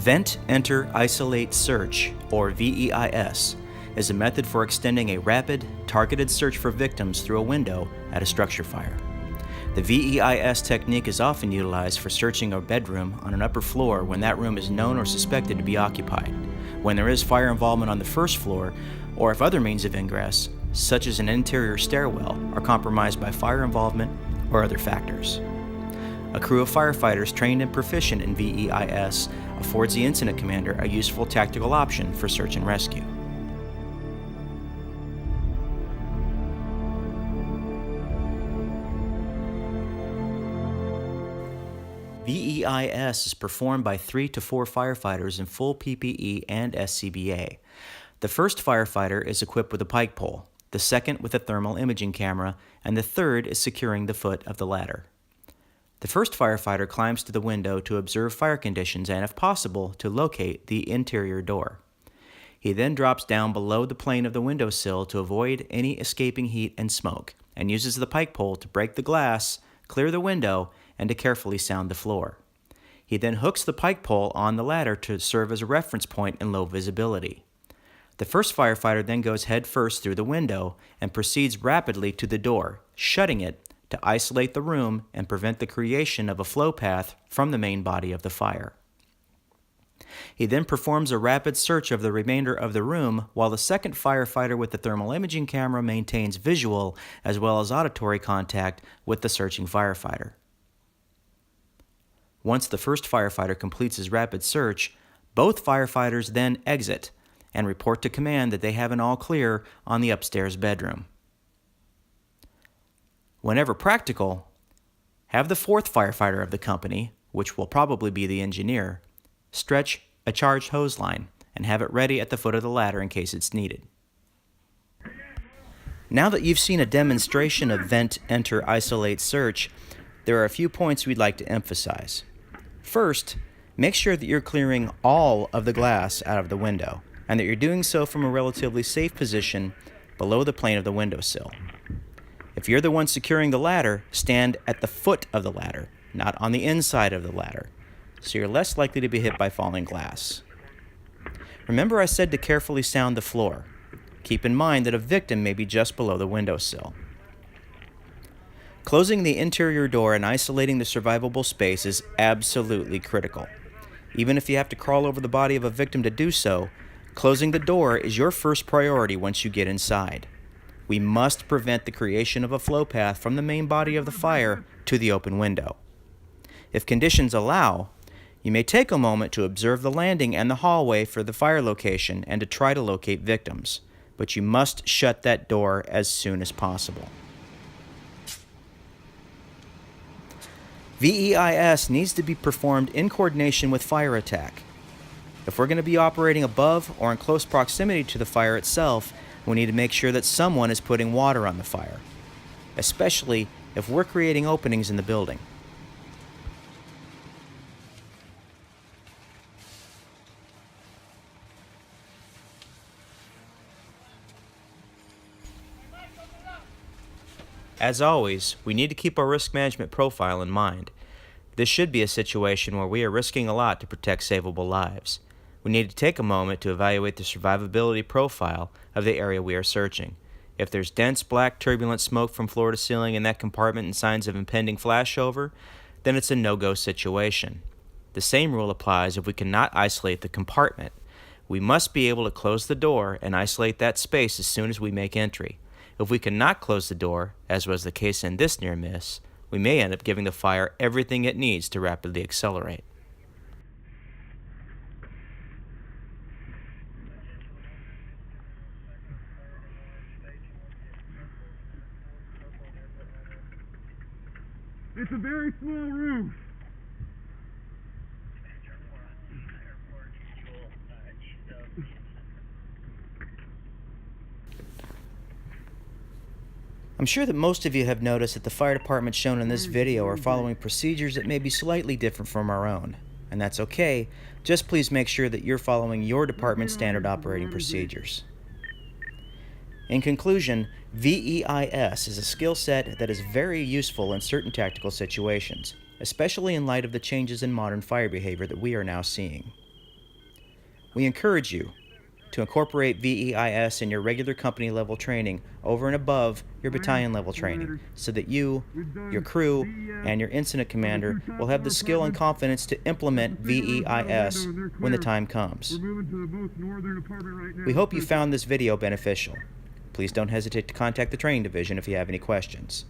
Vent, Enter, Isolate, Search, or VEIS, is a method for extending a rapid, targeted search for victims through a window at a structure fire. The VEIS technique is often utilized for searching a bedroom on an upper floor when that room is known or suspected to be occupied, when there is fire involvement on the first floor, or if other means of ingress, such as an interior stairwell, are compromised by fire involvement or other factors. A crew of firefighters trained and proficient in VEIS affords the incident commander a useful tactical option for search and rescue. VEIS is performed by 3 to 4 firefighters in full PPE and SCBA. The first firefighter is equipped with a pike pole, the second with a thermal imaging camera, and the third is securing the foot of the ladder. The first firefighter climbs to the window to observe fire conditions and, if possible, to locate the interior door. He then drops down below the plane of the windowsill to avoid any escaping heat and smoke, and uses the pike pole to break the glass, clear the window, and to carefully sound the floor. He then hooks the pike pole on the ladder to serve as a reference point in low visibility. The first firefighter then goes head first through the window and proceeds rapidly to the door, shutting it to isolate the room and prevent the creation of a flow path from the main body of the fire. He then performs a rapid search of the remainder of the room while the second firefighter with the thermal imaging camera maintains visual as well as auditory contact with the searching firefighter. Once the first firefighter completes his rapid search, both firefighters then exit and report to command that they have an all clear on the upstairs bedroom. Whenever practical, have the fourth firefighter of the company, which will probably be the engineer, stretch a charged hose line and have it ready at the foot of the ladder in case it's needed. Now that you've seen a demonstration of Vent, Enter, Isolate, Search, there are a few points we'd like to emphasize. First, make sure that you're clearing all of the glass out of the window, and that you're doing so from a relatively safe position below the plane of the windowsill. If you're the one securing the ladder, stand at the foot of the ladder, not on the inside of the ladder, so you're less likely to be hit by falling glass. Remember I said to carefully sound the floor. Keep in mind that a victim may be just below the windowsill. Closing the interior door and isolating the survivable space is absolutely critical. Even if you have to crawl over the body of a victim to do so, closing the door is your first priority once you get inside. We must prevent the creation of a flow path from the main body of the fire to the open window. If conditions allow, you may take a moment to observe the landing and the hallway for the fire location and to try to locate victims, but you must shut that door as soon as possible. VEIS needs to be performed in coordination with fire attack. If we're going to be operating above or in close proximity to the fire itself, we need to make sure that someone is putting water on the fire, especially if we're creating openings in the building. As always, we need to keep our risk management profile in mind. This should be a situation where we are risking a lot to protect savable lives. We need to take a moment to evaluate the survivability profile of the area we are searching. If there's dense, black, turbulent smoke from floor to ceiling in that compartment and signs of impending flashover, then it's a no-go situation. The same rule applies if we cannot isolate the compartment. We must be able to close the door and isolate that space as soon as we make entry. If we cannot close the door, as was the case in this near miss, we may end up giving the fire everything it needs to rapidly accelerate. It's a very small roof. I'm sure that most of you have noticed that the fire departments shown in this video are following procedures that may be slightly different from our own, and that's okay. Just please make sure that you're following your department's standard operating procedures. In conclusion, VEIS is a skill set that is very useful in certain tactical situations, especially in light of the changes in modern fire behavior that we are now seeing. We encourage you to incorporate VEIS in your regular company level training over and above your battalion level training so that you, your crew, and your incident commander will have the skill and confidence to implement VEIS when the time comes. We hope you found this video beneficial. Please don't hesitate to contact the training division if you have any questions.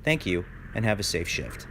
Thank you, and have a safe shift.